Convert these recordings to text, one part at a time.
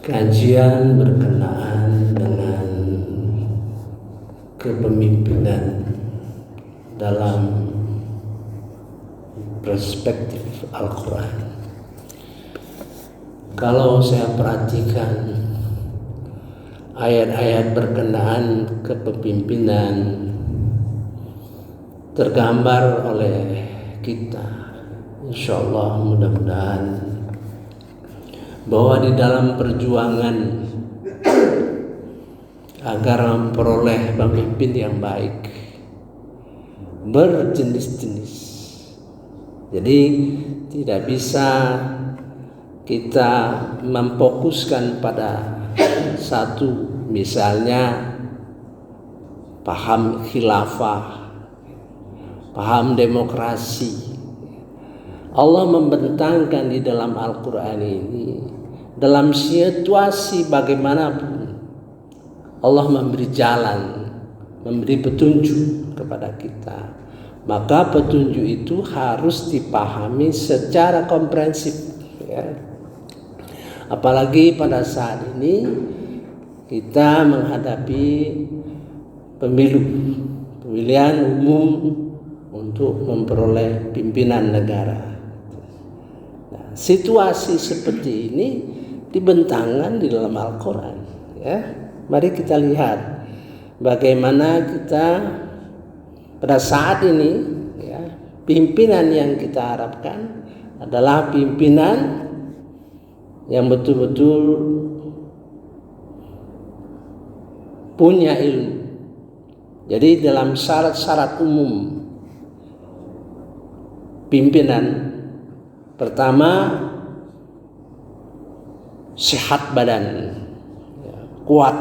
Kajian berkenaan dengan kepemimpinan dalam perspektif Al-Quran. Kalau saya perhatikan ayat-ayat berkenaan kepemimpinan tergambar oleh kita, insyaallah mudah-mudahan bahwa di dalam perjuangan agar memperoleh pemimpin yang baik berjenis-jenis. Jadi tidak bisa kita memfokuskan pada satu, misalnya paham khilafah, paham demokrasi. Allah membentangkan di dalam Al-Quran ini, dalam situasi bagaimanapun Allah memberi jalan, memberi petunjuk kepada kita. Maka petunjuk itu harus dipahami secara komprehensif, ya. Apalagi pada saat ini kita menghadapi pemilihan umum untuk memperoleh pimpinan negara. Situasi seperti ini dibentangkan di dalam Al-Quran, ya. Mari kita lihat bagaimana kita pada saat ini, ya, pimpinan yang kita harapkan adalah pimpinan yang betul-betul punya ilmu. Jadi dalam syarat-syarat umum pimpinan, pertama, sehat badan, kuat.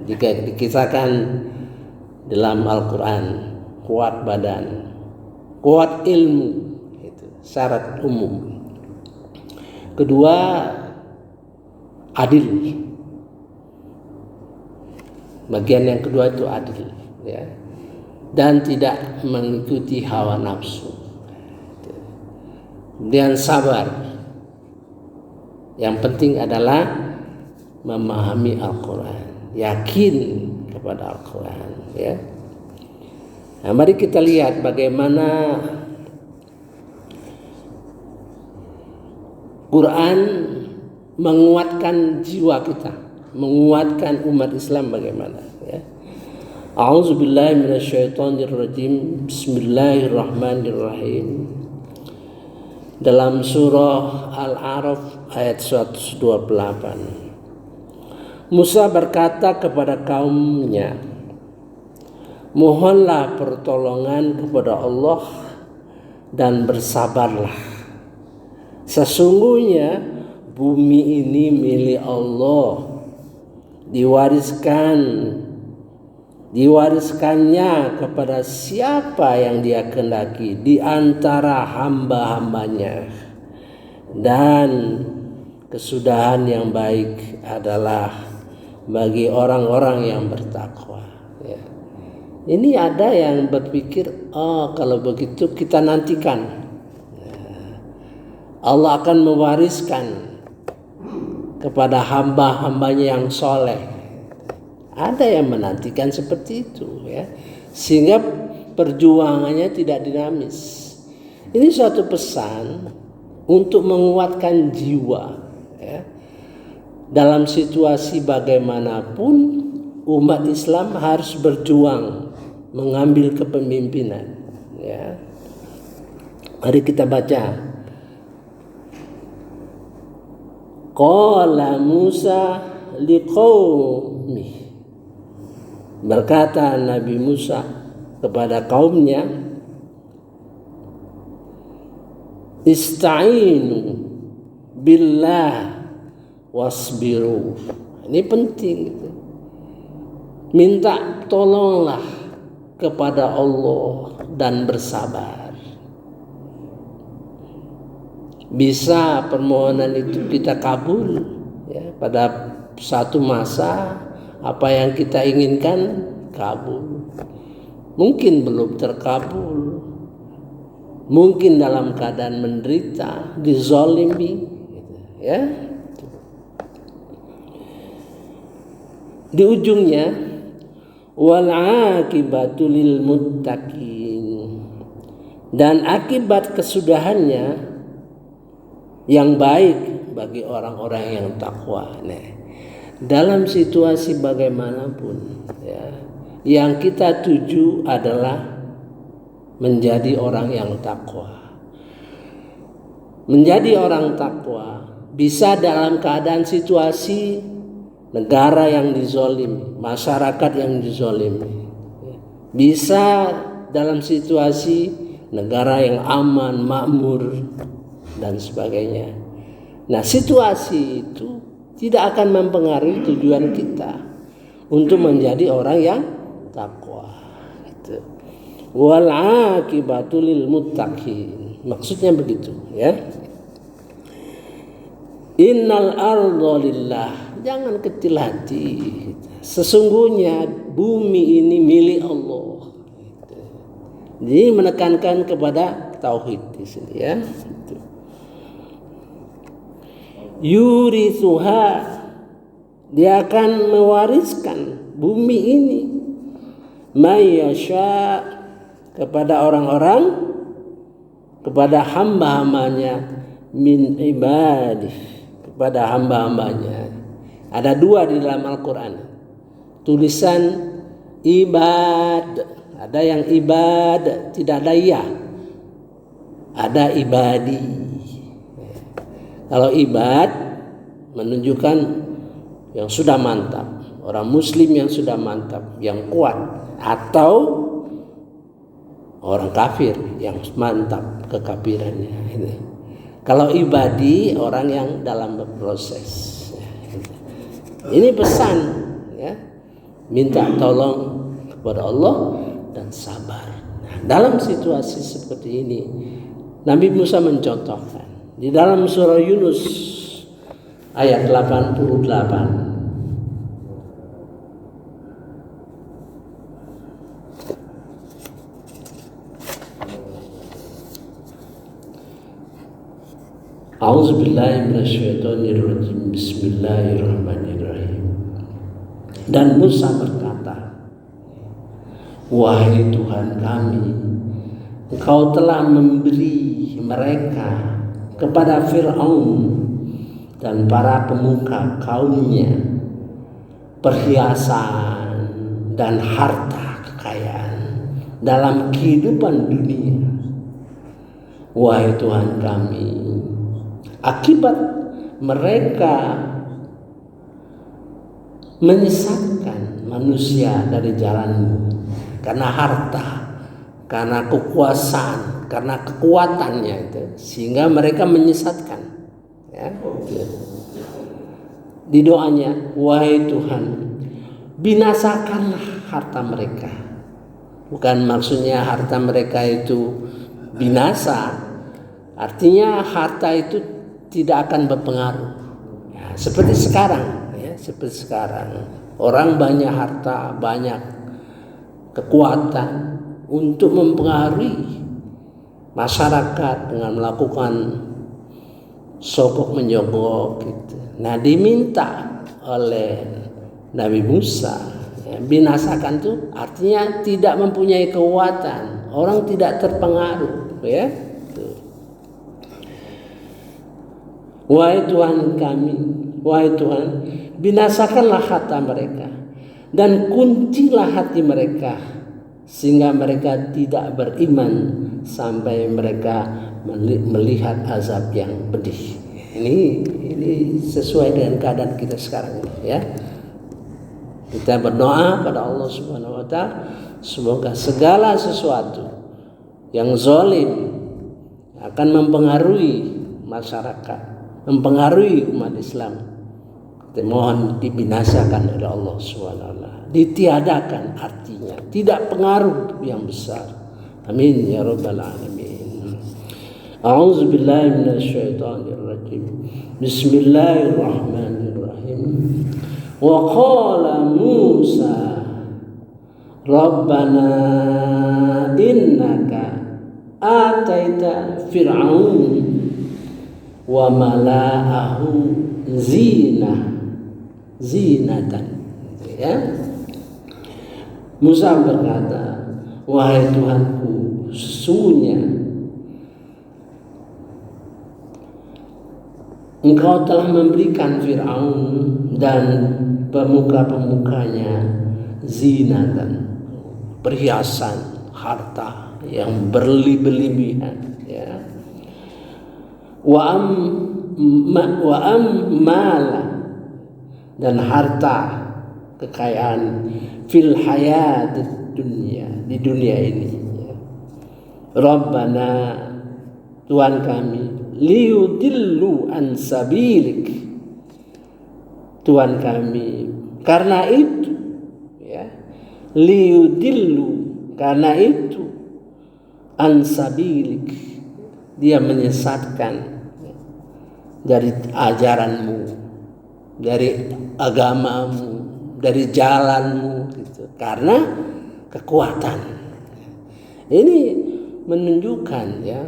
Jika dikisahkan dalam Al-Quran, kuat badan, kuat ilmu, itu syarat umum. Kedua, adil. Bagian yang kedua itu adil, ya, dan tidak mengikuti hawa nafsu. Kemudian sabar. Yang penting adalah memahami Al-Quran, yakin kepada Al-Quran, ya. Nah, mari kita lihat bagaimana Quran menguatkan jiwa kita, menguatkan umat Islam bagaimana, ya. A'udzubillahi minasyaitonirrajim. Bismillahirrahmanirrahim. Dalam surah Al-A'raf ayat 128, Musa berkata kepada kaumnya, mohonlah pertolongan kepada Allah dan bersabarlah. Sesungguhnya bumi ini milik Allah, diwariskannya kepada siapa yang Dia kehendaki di antara hamba-hambanya, dan kesudahan yang baik adalah bagi orang-orang yang bertakwa, ya. Ini ada yang berpikir, kalau begitu kita nantikan Allah akan mewariskan kepada hamba-hambanya yang soleh. Ada yang menantikan seperti itu, ya, sehingga perjuangannya tidak dinamis. Ini suatu pesan untuk menguatkan jiwa, ya. Dalam situasi bagaimanapun umat Islam harus berjuang mengambil kepemimpinan, ya. Mari kita baca. Qala Musa liqaumih. Berkata Nabi Musa kepada kaumnya, ista'inu billah wasbiru. Ini penting. Minta tolonglah kepada Allah dan bersabar. Bisa permohonan itu kita kabul, ya, pada satu masa apa yang kita inginkan kabul. Mungkin belum terkabul, mungkin dalam keadaan menderita, dizolimi, gitu, ya. Di ujungnya, wal akibatu lil muttaqin, dan akibat kesudahannya yang baik bagi orang-orang yang takwa. Nah, dalam situasi bagaimanapun, ya, yang kita tuju adalah menjadi orang yang takwa. Menjadi orang takwa bisa dalam keadaan situasi negara yang dizolimi, masyarakat yang dizolimi. Bisa dalam situasi negara yang aman, makmur, dan sebagainya. Nah, situasi itu tidak akan mempengaruhi tujuan kita untuk menjadi orang yang takwa. Gitu. Wal akibatu lil muttaqin. Maksudnya begitu, ya. Innal arda lillah. Jangan kecil hati. Sesungguhnya bumi ini milik Allah. Gitu. Jadi menekankan kepada tauhid di sini, ya. Gitu. Yurithuha, dia akan mewariskan bumi ini mayyasha kepada orang-orang, kepada hamba-hambanya, min ibadih, kepada hamba-hambanya. Ada dua di dalam Al-Quran, tulisan ibad, ada yang ibad tidak ada ya, ada ibadi. Kalau ibad menunjukkan yang sudah mantap, orang muslim yang sudah mantap, yang kuat, atau orang kafir yang mantap kekafirannya. Kalau ibadi orang yang dalam berproses. Ini pesan, ya, minta tolong kepada Allah dan sabar. Dalam situasi seperti ini, Nabi Musa mencontohkan di dalam surah Yunus ayat 88. A'udzubillahi minasyaitonirrajim. Bismillahirrahmanirrahim. Dan Musa berkata, wahai Tuhan kami, Engkau telah memberi mereka kepada Fir'aun dan para pemuka kaumnya perhiasan dan harta kekayaan dalam kehidupan dunia. Wahai Tuhan kami, akibat mereka menyesatkan manusia dari jalan-Mu karena harta, karena kekuasaan, karena kekuatannya itu, sehingga mereka menyesatkan, ya. Di doanya, wahai Tuhan, binasakanlah harta mereka. Bukan maksudnya harta mereka itu binasa, artinya harta itu tidak akan berpengaruh, ya, seperti sekarang, ya, seperti sekarang orang banyak harta, banyak kekuatan untuk mempengaruhi masyarakat dengan melakukan sogok menyogok, gitu. Nah, diminta oleh Nabi Musa, ya, binasakan itu artinya tidak mempunyai kekuatan, orang tidak terpengaruh, ya. Wahai Tuhan kami, wahai Tuhan, binasakanlah harta mereka dan kuncilah hati mereka sehingga mereka tidak beriman sampai mereka melihat azab yang pedih. Ini sesuai dengan keadaan kita sekarang, ya. Kita berdoa pada Allah Subhanahu wa taala, semoga segala sesuatu yang zalim akan mempengaruhi masyarakat, mempengaruhi umat Islam, kita mohon dibinasakan oleh Allah SWT, ditiadakan, artinya tidak pengaruh yang besar. Amin ya rabbal alamin. A'udzubillahi minasyaitonirrajim. Bismillahirrahmanirrahim. Wa qala Musa Rabbana innaka ataita fir'aun wa mala'ahu zinatan. Ya. Musa berkata, wahai Tuhanku, sesungguhnya Engkau telah memberikan Fir'aun dan pemuka-pemukanya zinatan, perhiasan, harta yang berlebih-lebihan, ya. Wa ammala, dan harta, kekayaan, fil hayat dunia, di dunia ini, ya. Rabbana, Tuhan kami, liyudillu an sabilik, Tuhan kami, karena itu, ya, liyudillu, karena itu, an sabilik, dia menyesatkan dari ajaranmu, dari agamamu, dari jalanmu, gitu. Karena kekuatan. Ini menunjukkan, ya,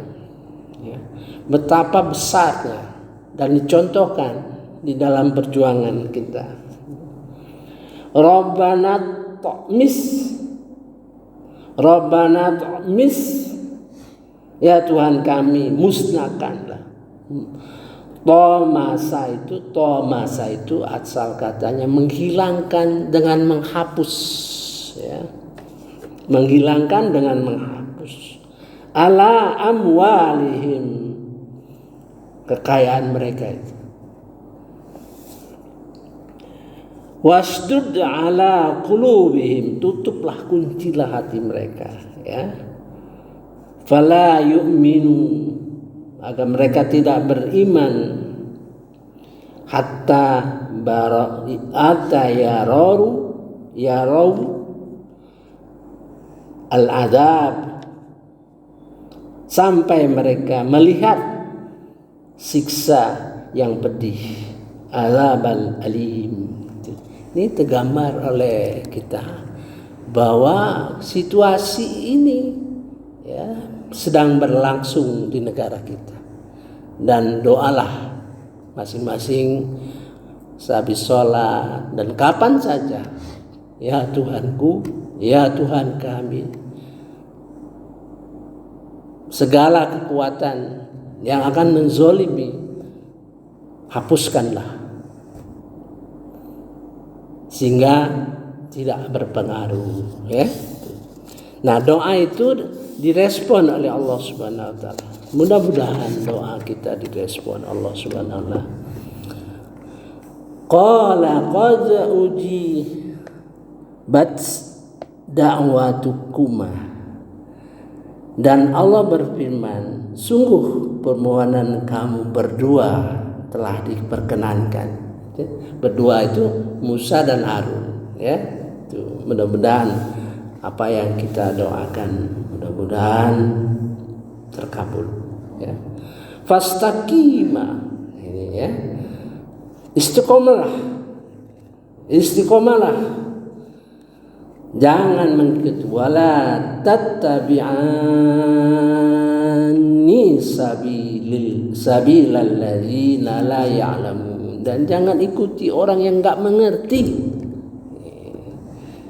betapa besarnya dan dicontohkan di dalam perjuangan kita. Rabbana ta'mis, ya Tuhan kami, musnahkanlah. Tomasa itu asal katanya menghilangkan dengan menghapus, ya. Menghilangkan dengan menghapus. Ala amwalihim, kekayaan mereka itu. Wasdud ala qulubihim, tutuplah, kuncilah hati mereka, ya. Fala yu'minu, agar mereka tidak beriman, hatta yarau al-adab, sampai mereka melihat siksa yang pedih, azabal alim. Ini tergambar oleh kita bahwa situasi ini, ya, sedang berlangsung di negara kita. Dan doalah masing-masing sehabis sholat dan kapan saja, ya Tuhanku, ya Tuhan kami, segala kekuatan yang akan menzolimi, hapuskanlah, sehingga tidak berpengaruh, ya. Nah, doa itu direspon oleh Allah Subhanahu wa taala. Mudah-mudahan doa kita direspon Allah Subhanahu wa taala. Qala qad ujibat da'watukuma, dan Allah berfirman, sungguh permohonan kamu berdua telah diperkenankan. Berdua itu Musa dan Harun, ya. Itu mudah-mudahan apa yang kita doakan mudah-mudahan terkabul, ya. Fastaqima, ini, ya. Istiqomalah. Jangan mengikuti, wala tattabi'ani sabilal ladzina la ya'lamun, dan jangan ikuti orang yang enggak mengerti.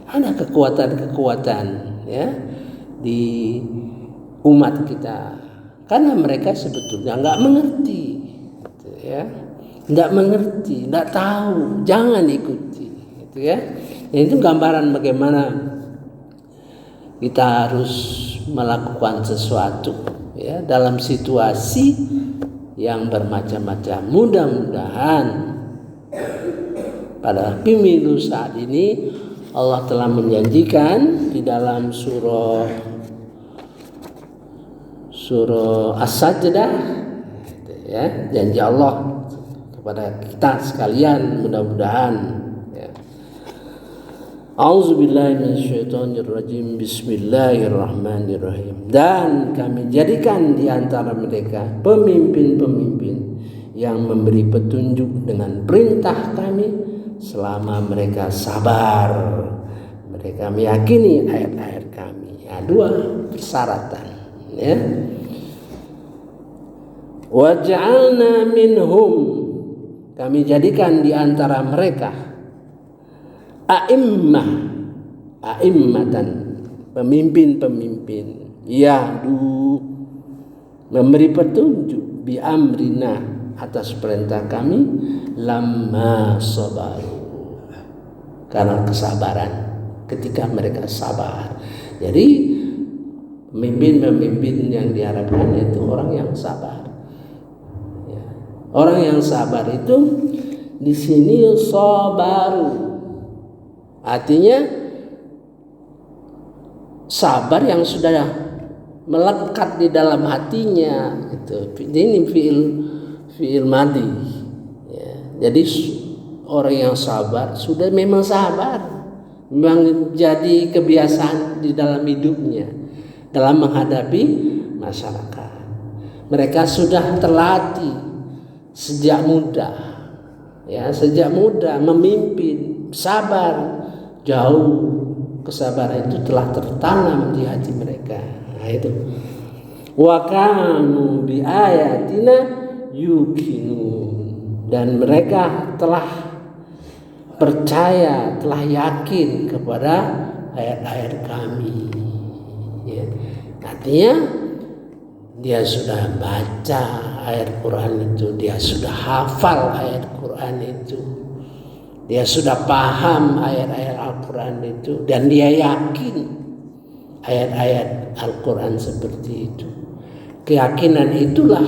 Ada kekuatan, ya, di umat kita, karena mereka sebetulnya enggak mengerti, ya. Enggak mengerti, enggak tahu, jangan ikuti, gitu, ya. Itu gambaran bagaimana kita harus melakukan sesuatu, ya, dalam situasi yang bermacam-macam. Mudah-mudahan pada pemilu saat ini Allah telah menjanjikan di dalam surah As-Sajdah, ya, janji Allah kepada kita sekalian, mudah-mudahan, ya, A'udzubillahi minasyaitonirrajim. Bismillahirrahmanirrahim. Dan kami jadikan di antara mereka pemimpin-pemimpin yang memberi petunjuk dengan perintah kami selama mereka sabar. Mereka meyakini ayat-ayat kami. Ya, dua persyaratan, ya. Waj'alna minhum, kami jadikan di antara mereka a'immatan, pemimpin-pemimpin, yahdu, memberi petunjuk, bi amrina, atas perintah kami, lamma sabaru, karena kesabaran, ketika mereka sabar. Jadi pemimpin-pemimpin yang diharapkan itu orang yang sabar. Ya. Orang yang sabar itu di sini sabaru, artinya sabar yang sudah melekat di dalam hatinya. Itu ini fiil madi. Ya. Jadi orang yang sabar sudah memang sabar, memang jadi kebiasaan di dalam hidupnya dalam menghadapi masyarakat. Mereka sudah terlatih sejak muda, ya, sejak muda memimpin, sabar. Jauh kesabaran itu telah tertanam di hati mereka. Nah, itu. Wa kanu bi ayatina yuqinun, dan mereka telah percaya, telah yakin kepada ayat-ayat kami. Ya. Artinya dia sudah baca ayat Quran itu, dia sudah hafal ayat Quran itu, dia sudah paham ayat-ayat Al-Quran itu, dan dia yakin ayat-ayat Al-Quran seperti itu. Keyakinan itulah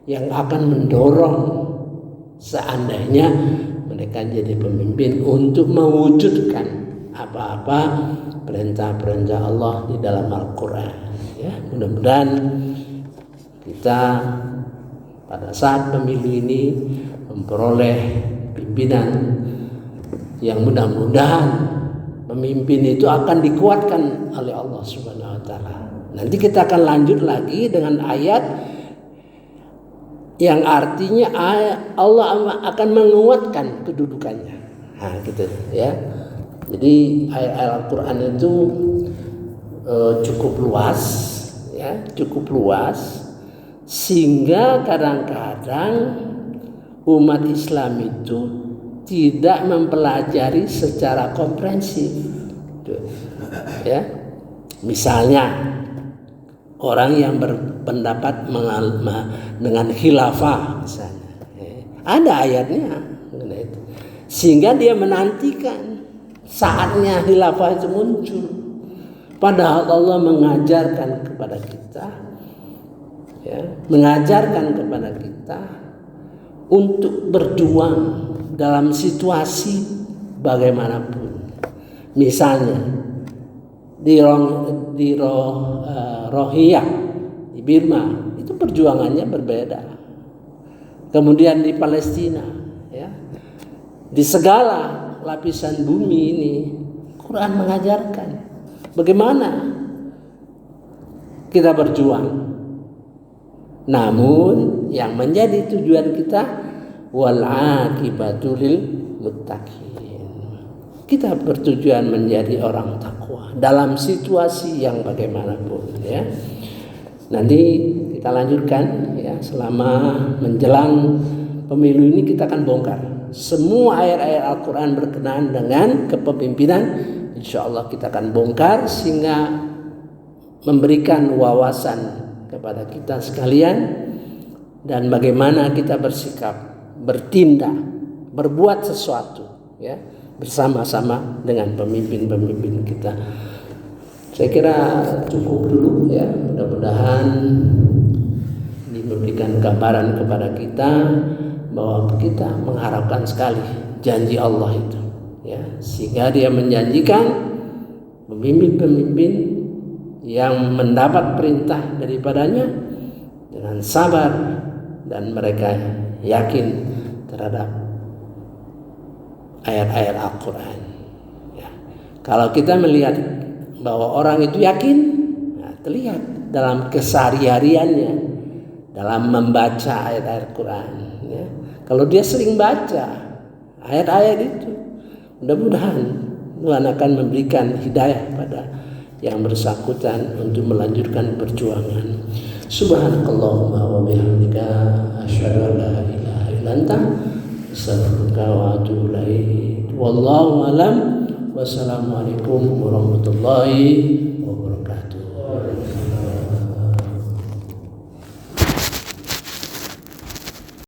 yang akan mendorong seandainya mereka jadi pemimpin untuk mewujudkan apa-apa perintah-perintah Allah di dalam Al-Quran. Ya, mudah-mudahan kita pada saat pemilu ini memperoleh pimpinan yang mudah-mudahan pemimpin itu akan dikuatkan oleh Allah Subhanahu wa taala. Nanti kita akan lanjut lagi dengan ayat yang artinya Allah akan menguatkan kedudukannya. Nah, gitu ya. Jadi ayat Al-Qur'an itu cukup luas, ya, cukup luas, sehingga kadang-kadang umat Islam itu tidak mempelajari secara komprehensif. Ya. Misalnya orang yang berpendapat dengan khilafah misalnya, ada ayatnya, sehingga dia menantikan saatnya khilafah itu muncul. Padahal Allah mengajarkan kepada kita, ya, mengajarkan kepada kita untuk berjuang dalam situasi bagaimanapun. Misalnya di Rohingya di Burma itu perjuangannya berbeda. Kemudian di Palestina, ya, di segala lapisan bumi ini Quran mengajarkan bagaimana kita berjuang. Namun yang menjadi tujuan kita wal aqibatu lil muttaqin. Kita bertujuan menjadi orang takwa dalam situasi yang bagaimanapun, ya. Nanti kita lanjutkan, ya, selama menjelang pemilu ini kita akan bongkar semua ayat-ayat Al-Quran berkenaan dengan kepemimpinan. Insya Allah kita akan bongkar sehingga memberikan wawasan kepada kita sekalian dan bagaimana kita bersikap, bertindak, berbuat sesuatu, ya, bersama-sama dengan pemimpin-pemimpin kita. Saya kira cukup dulu, ya. Mudah-mudahan memberikan gambaran kepada kita bahwa kita mengharapkan sekali janji Allah itu, ya, sehingga Dia menjanjikan pemimpin-pemimpin yang mendapat perintah daripadanya dengan sabar dan mereka yakin terhadap ayat-ayat Al-Quran, ya. Kalau kita melihat bahwa orang itu yakin, terlihat dalam kesehari-hariannya, dalam membaca ayat-ayat Quran. Ya. Kalau dia sering baca ayat-ayat itu, mudah-mudahan Tuhan akan memberikan hidayah pada yang bersangkutan untuk melanjutkan perjuangan. Subhanakallahumma wa bihamdika asyhadu an la ilaha illa anta astaghfiruka wa atubu ilaik. Wallahu alam. Wassalamualaikum warahmatullahi wabarakatuh.